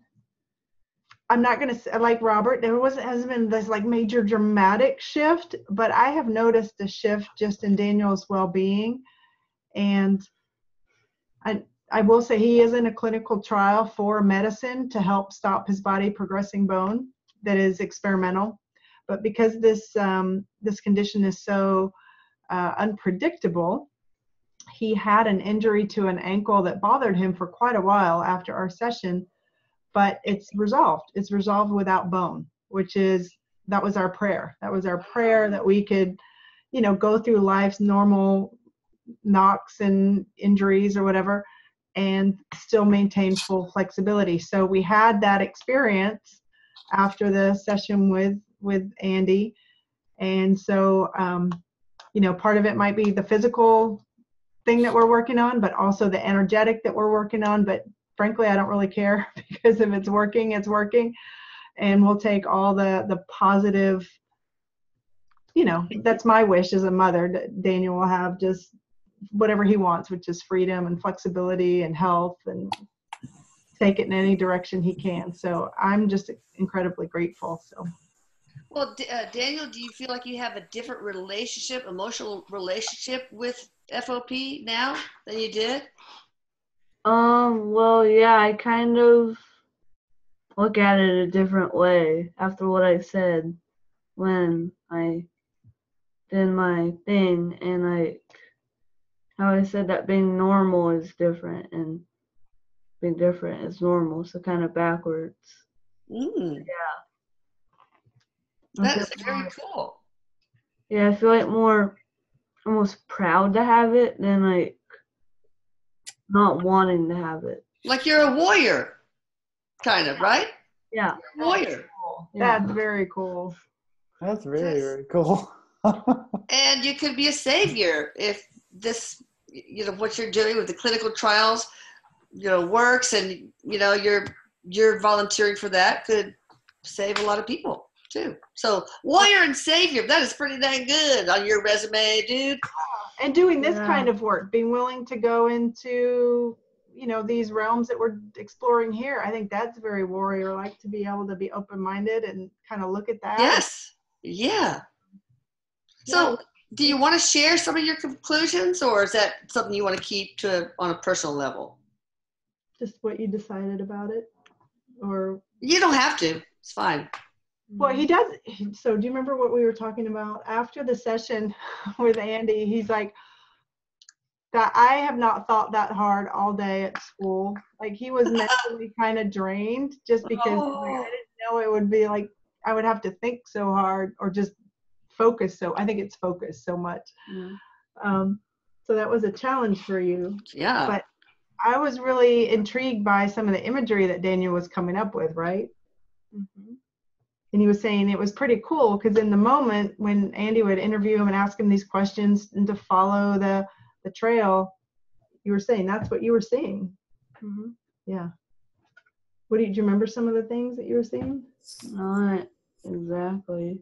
I'm not going to say, like Robert, hasn't been this like major dramatic shift, but I have noticed a shift just in Daniel's well-being. And I will say he is in a clinical trial for medicine to help stop his body progressing bone that is experimental. But because this condition is so unpredictable, he had an injury to an ankle that bothered him for quite a while after our session. But it's resolved. It's resolved without bone, that was our prayer. That was our prayer, that we could, go through life's normal knocks and injuries or whatever, and still maintain full flexibility. So we had that experience after the session with Andy. And so, part of it might be the physical thing that we're working on, but also the energetic that we're working on. But frankly, I don't really care, because if it's working, it's working. And we'll take all the positive, that's my wish as a mother, that Daniel will have just whatever he wants, which is freedom and flexibility and health, and take it in any direction he can. So I'm just incredibly grateful. So. Well, Daniel, do you feel like you have a different emotional relationship with FOP now than you did? Well, yeah, I kind of look at it a different way after what I said when I did my thing, and how I said that being normal is different and being different is normal, so kind of backwards. Mm. Yeah. That is very cool. Yeah, I feel like more almost proud to have it than like not wanting to have it. Like you're a warrior, kind of, right? Yeah. You're a warrior. Yeah. That's very cool. That's very, Yes. very cool. And you could be a savior if this, what you're doing with the clinical trials, works, and you're volunteering for that could save a lot of people too. So warrior and savior, that is pretty dang good on your resume, dude. And doing this kind of work, being willing to go into, these realms that we're exploring here, I think that's very warrior-like, to be able to be open-minded and kind of look at that. Yes. Yeah. So do you want to share some of your conclusions, or is that something you want to keep on a personal level? Just what you decided about it? Or you don't have to. It's fine. Well, he does. So do you remember what we were talking about after the session with Andy? He's like, that I have not thought that hard all day at school. Like, he was mentally kind of drained just because like, I didn't know it would be like I would have to think so hard or just focus. So I think it's focus so much. So that was a challenge for you. Yeah. But I was really intrigued by some of the imagery that Daniel was coming up with, right? Mm-hmm. And he was saying it was pretty cool because in the moment when Andy would interview him and ask him these questions and to follow the trail, you were saying that's what you were seeing. Mm-hmm. Yeah. Do you remember some of the things that you were seeing? Not exactly.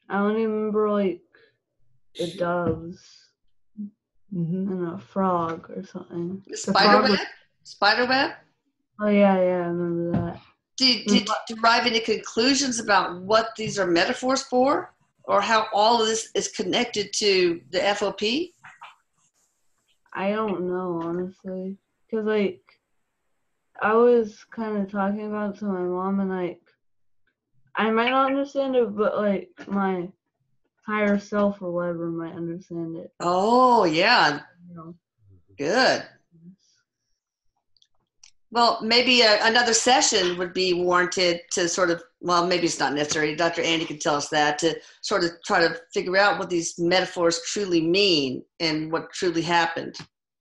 I only remember like the doves and a frog or something. Spider web? Oh yeah, I remember that. Did you derive any conclusions about what these are metaphors for, or how all of this is connected to the FOP? I don't know, honestly, because like I was kind of talking about it to my mom, and like I might not understand it, but like my higher self or whatever might understand it. Oh yeah, good. Well, maybe another session would be warranted to sort of, well, maybe it's not necessary. Dr. Andy can tell us that, to sort of try to figure out what these metaphors truly mean and what truly happened.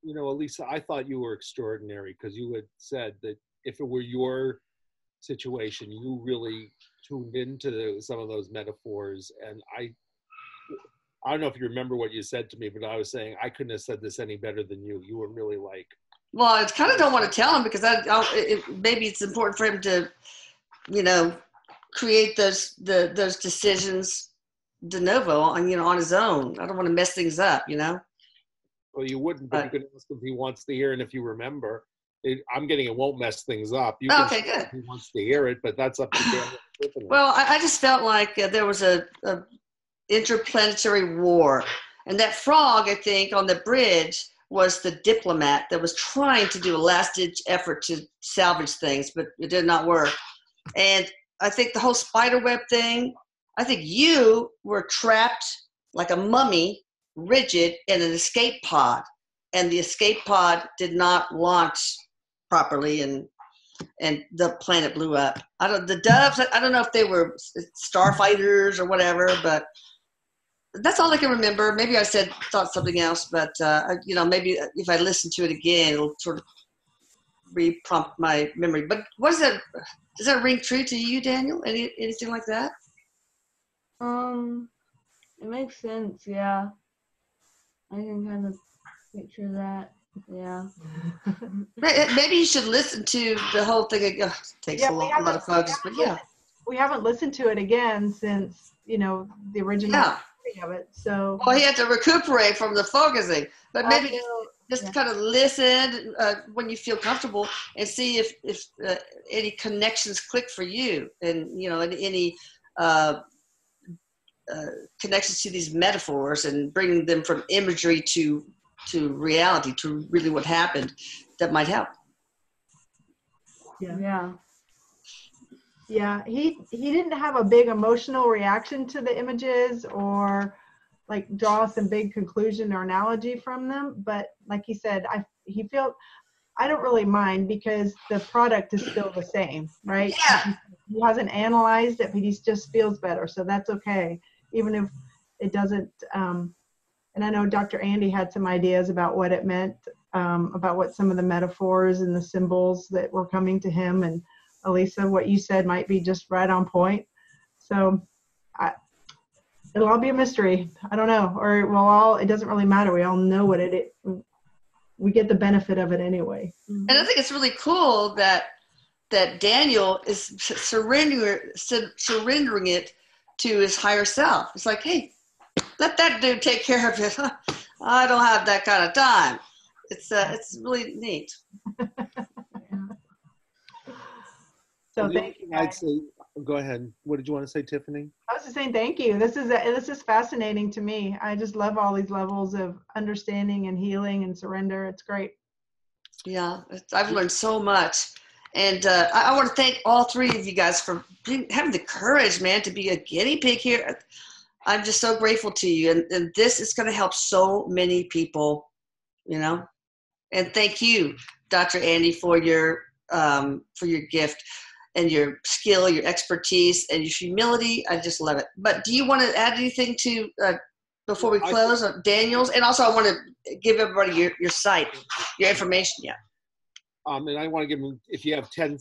Elisa, I thought you were extraordinary because you had said that if it were your situation, you really tuned into some of those metaphors. And I don't know if you remember what you said to me, but I was saying I couldn't have said this any better than you. You were really like, well, I kind of don't want to tell him because maybe it's important for him to, create those decisions de novo on his own. I don't want to mess things up, Well, you wouldn't, but you could ask him if he wants to hear, and if you remember, I'm getting it won't mess things up. You can okay, good. If he wants to hear it, but that's up to Daniel. Well, I just felt like there was a interplanetary war, and that frog, I think, on the bridge was the diplomat that was trying to do a last-ditch effort to salvage things, but it did not work. And I think the whole spider web thing, I think you were trapped like a mummy, rigid, in an escape pod, and the escape pod did not launch properly, and the planet blew up. The doves, I don't know if they were starfighters or whatever, but that's all I can remember. Maybe I thought something else, but maybe if I listen to it again, it'll sort of re-prompt my memory. But what is that? Does that ring true to you, Daniel? Anything like that? It makes sense. Yeah, I can kind of picture that. Yeah. Maybe you should listen to the whole thing. It takes a lot of focus, but yeah. We haven't listened to it again since the original of it. So he had to recuperate from the focusing, but maybe just kind of listen when you feel comfortable and see if any connections click for you, and any connections to these metaphors, and bringing them from imagery to reality, to really what happened, that might help. Yeah. Yeah, he didn't have a big emotional reaction to the images or like draw some big conclusion or analogy from them. But like he said, he felt, I don't really mind because the product is still the same, right? Yeah. He hasn't analyzed it, but he just feels better. So that's okay, even if it doesn't. And I know Dr. Andy had some ideas about what it meant, about what some of the metaphors and the symbols that were coming to him. And Elisa, what you said might be just right on point. So it'll all be a mystery. I don't know. Or it doesn't really matter. We all know what we get the benefit of it anyway. And I think it's really cool that Daniel is surrendering it to his higher self. It's like, hey, let that dude take care of it. I don't have that kind of time. It's really neat. So thank you. I'd say, go ahead. What did you want to say, Tiffany? I was just saying thank you. This is fascinating to me. I just love all these levels of understanding and healing and surrender. It's great. Yeah, I've learned so much. And I want to thank all three of you guys for having the courage, man, to be a guinea pig here. I'm just so grateful to you. And this is going to help so many people, you know. And thank you, Dr. Andy, for your gift and your skill, your expertise, and your humility. I just love it. But do you want to add anything to before we close, Daniel's? And also I want to give everybody your site, your information. Yeah. And I want to give them, if you have 10,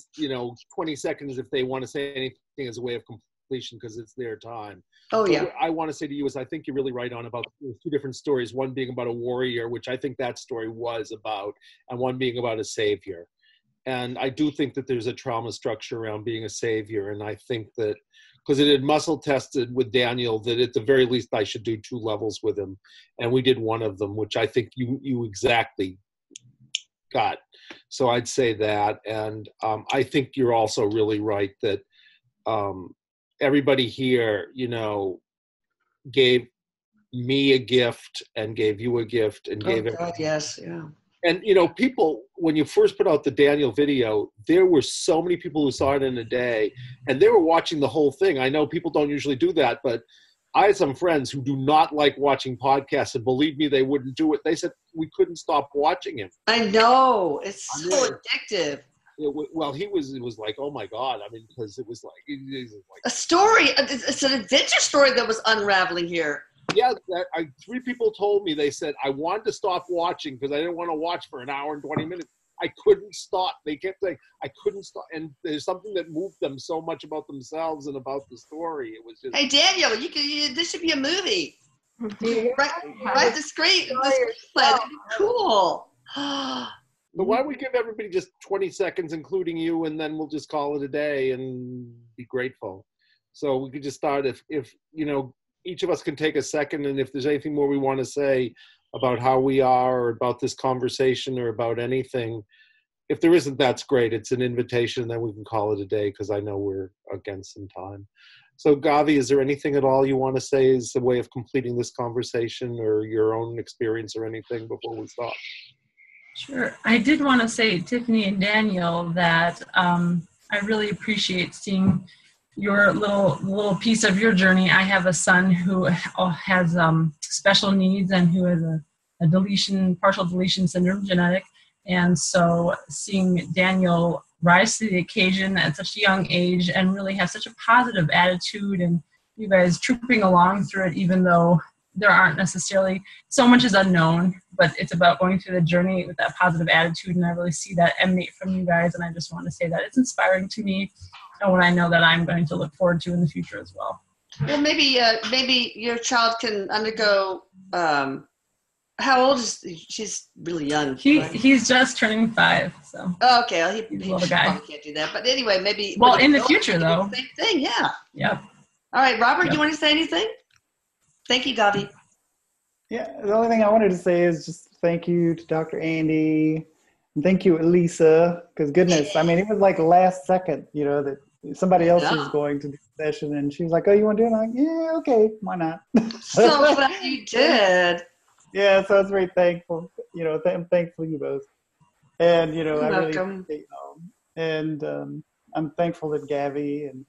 20 seconds, if they want to say anything as a way of completion, because it's their time. Oh, so yeah. What I want to say to you is I think you're really right on about two different stories, one being about a warrior, which I think that story was about, and one being about a savior. And I do think that there's a trauma structure around being a savior. And I think that because it had muscle tested with Daniel, that at the very least I should do 2 levels with him. And we did one of them, which I think you exactly got. So I'd say that. And I think you're also really right that everybody here, gave me a gift and gave you a gift and gave God, yes, yeah. And, people, when you first put out the Daniel video, there were so many people who saw it in a day, and they were watching the whole thing. I know people don't usually do that, but I had some friends who do not like watching podcasts, and believe me, they wouldn't do it. They said we couldn't stop watching him. I know. It's so addictive. Well, it was like, oh my God. I mean, because it was like a story. It's an adventure story that was unraveling here. Yeah, 3 people told me, they said, I wanted to stop watching because I didn't want to watch for an hour and 20 minutes. I couldn't stop. They kept saying, I couldn't stop. And there's something that moved them so much about themselves and about the story. It was just. Hey, Daniel, this should be a movie. Write the screenplay. That'd be cool. But why don't we give everybody just 20 seconds, including you, and then we'll just call it a day and be grateful. So we could just start if each of us can take a second, and if there's anything more we want to say about how we are or about this conversation or about anything, if there isn't, that's great. It's an invitation, then we can call it a day because I know we're against some time. So Gavi, is there anything at all you want to say as a way of completing this conversation or your own experience or anything before we stop? Sure. I did want to say, Tiffany and Daniel, that I really appreciate seeing your little piece of your journey. I have a son who has special needs and who has a partial deletion syndrome, genetic. And so seeing Daniel rise to the occasion at such a young age and really have such a positive attitude, and you guys trooping along through it, even though there aren't necessarily, so much is unknown, but it's about going through the journey with that positive attitude. And I really see that emanate from you guys. And I just want to say that it's inspiring to me, and what I know that I'm going to look forward to in the future as well. Well, maybe your child can undergo, how old is he? She's really young. Right? He's just turning 5, so. Oh, okay, well, he little guy. probably can't do that. But anyway, maybe. Well, in the future, though. Same thing, yeah. Yep. All right, Robert, you want to say anything? Thank you, Gavi. Yeah, the only thing I wanted to say is just thank you to Dr. Andy. And thank you, Elisa, because goodness, I mean, it was like last second, that somebody else was going to do the session, and she was like, oh, you want to do it? I'm like, yeah, okay, why not? So glad you did. Yeah, so I was very thankful. I'm thankful you both. And, You're I really welcome. appreciate, and I'm thankful that Gabby and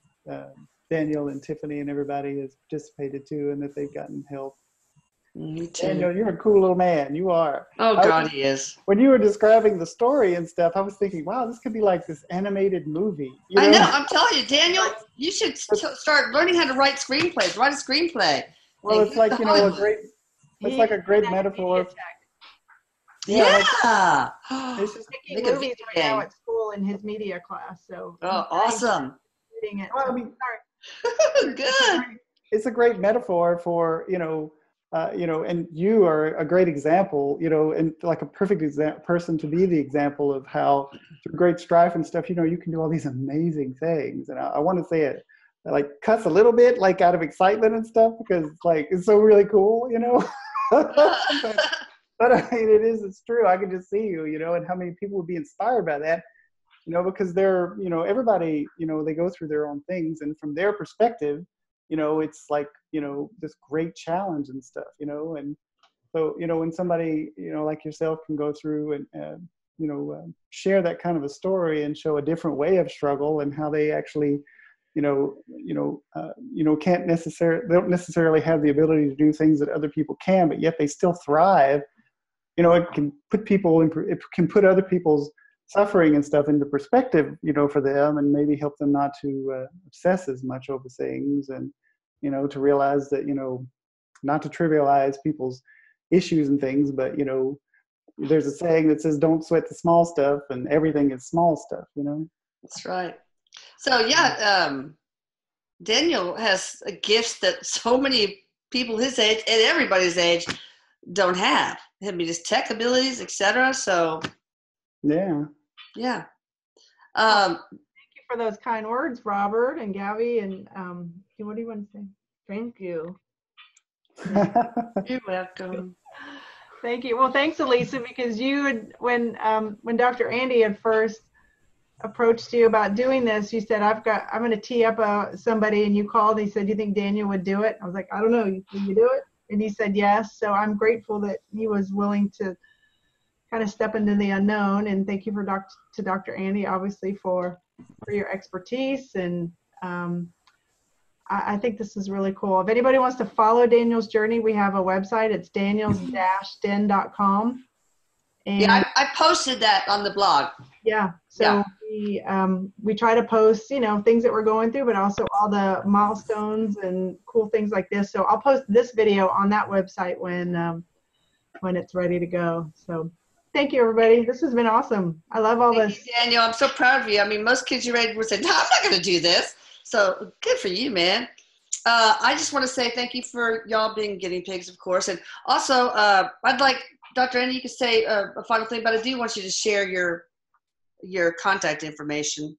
Daniel and Tiffany and everybody has participated too, and that they've gotten help. Me too. Daniel, you're a cool little man. You are. Oh, God, he is. When you were describing the story and stuff, I was thinking, wow, this could be like this animated movie. I know. I'm telling you, Daniel, you should start learning how to write screenplays. Write a screenplay. Well, it's like, it's like a great metaphor. Yeah. It's just making movies right now at school in his media class. So awesome. Reading it. Well, I mean, good. It's a great metaphor for, and you are a great example, and like a perfect person to be the example of how through great strife and stuff, you can do all these amazing things. And I want to say it like cuss a little bit, like out of excitement and stuff, because like, it's so really cool, But I mean, it's true. I can just see you, and how many people would be inspired by that, because they're, everybody, they go through their own things, and from their perspective, it's like, this great challenge and stuff, and so, when somebody, like yourself can go through and, share that kind of a story and show a different way of struggle and how they actually, they don't necessarily have the ability to do things that other people can, but yet they still thrive. It can put it can put other people's suffering and stuff into perspective, for them, and maybe help them not to obsess as much over things, and, to realize that, not to trivialize people's issues and things, but, there's a saying that says, don't sweat the small stuff, and everything is small stuff, That's right. So, Daniel has a gift that so many people his age and everybody's age don't have. I mean, his tech abilities, etc. So, yeah. Thank you for those kind words, Robert and Gabby. And what do you want to say? Thank you. You're welcome. Thank you. Well, thanks, Elisa, because when Dr. Andy had first approached you about doing this, you said, I'm going to tee up somebody, and you called and he said, do you think Daniel would do it? I was like, I don't know. Will you do it? And he said yes. So I'm grateful that he was willing to kind of step into the unknown. And thank you to Dr. Andy, obviously, for your expertise. And I think this is really cool. If anybody wants to follow Daniel's journey, we have a website. It's daniels-den.com. And I posted that on the blog. Yeah. So we try to post, things that we're going through, but also all the milestones and cool things like this. So I'll post this video on that website when it's ready to go. So thank you, everybody. This has been awesome. I love all this. Thank you, Daniel. I'm so proud of you. I mean, most kids your age would say, no, I'm not going to do this. So good for you, man. I just want to say thank you for y'all being guinea pigs, of course. And also, I'd like, Dr. Andy, you could say a final thing, but I do want you to share your contact information.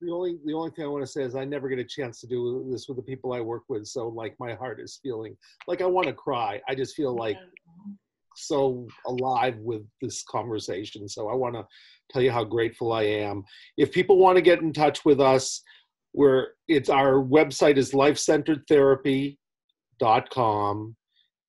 The only thing I want to say is I never get a chance to do this with the people I work with. So like my heart is feeling like I want to cry. I just feel like so alive with this conversation. So I want to tell you how grateful I am. If people want to get in touch with us, our website is lifecenteredtherapy.com.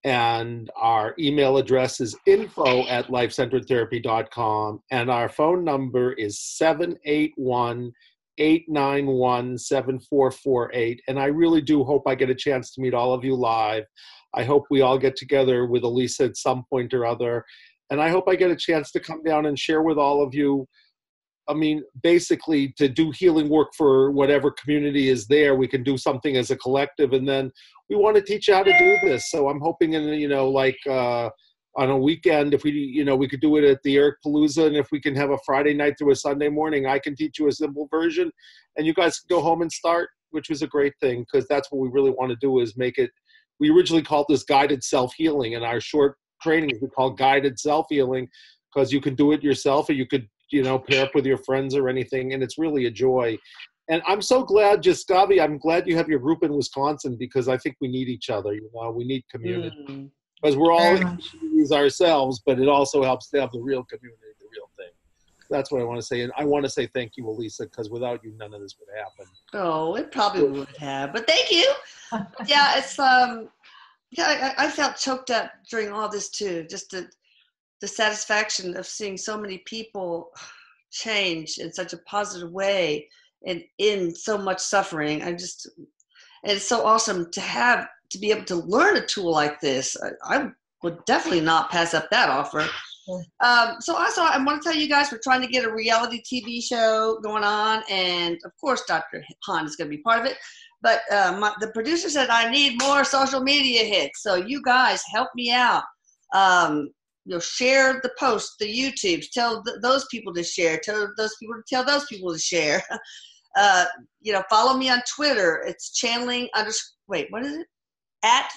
And our email address is info@lifecenteredtherapy.com. And our phone number is 781-891-7448. And I really do hope I get a chance to meet all of you live. I hope we all get together with Elisa at some point or other. And I hope I get a chance to come down and share with all of you. I mean, basically to do healing work for whatever community is there, we can do something as a collective, and then we want to teach you how to do this. So I'm hoping on a weekend, if we could do it at the Erik Palooza, and if we can have a Friday night through a Sunday morning, I can teach you a simple version, and you guys can go home and start, which was a great thing, because that's what we really want to do is make it. We originally called this guided self-healing, and our short trainings we call guided self-healing, because you can do it yourself, or you could pair up with your friends or anything, and it's really a joy. And I'm so glad, Gabi, I'm glad you have your group in Wisconsin, because I think we need each other. We need community, because we're all in communities ourselves, but it also helps to have the real community, the real thing. That's what I want to say. And I want to say thank you, Elisa, because without you, none of this would happen. Oh, it probably would have, but thank you. Yeah, it's Yeah, I felt choked up during all this too. Just the satisfaction of seeing so many people change in such a positive way and in so much suffering. And it's so awesome to be able to learn a tool like this. I would definitely not pass up that offer. So also, I want to tell you guys, we're trying to get a reality TV show going on, and of course, Dr. Han is going to be part of it. But the producer said I need more social media hits, so you guys help me out. Share the post, the YouTubes, tell those people to share, tell those people to tell those people to share. Follow me on Twitter. It's channeling what is it?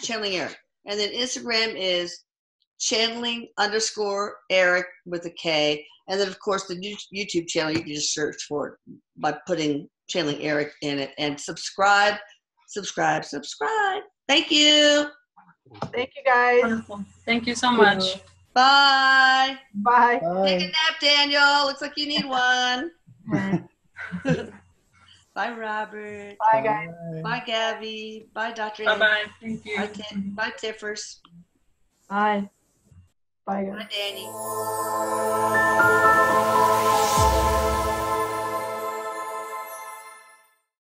@channeling Erik. And then Instagram is channeling_Erik with a K. And then, of course, the YouTube channel, you can just search for it by putting channeling Erik in it. And subscribe. Thank you. Thank you, guys. Wonderful. Thank you so much. Bye. Bye. Take a nap, Daniel. Looks like you need one. Bye, Robert. Bye, guys. Bye, Gabby. Bye, Dr. Bye-bye. Thank you. Bye, Tiffers. Bye. Bye, guys. Bye, Danny.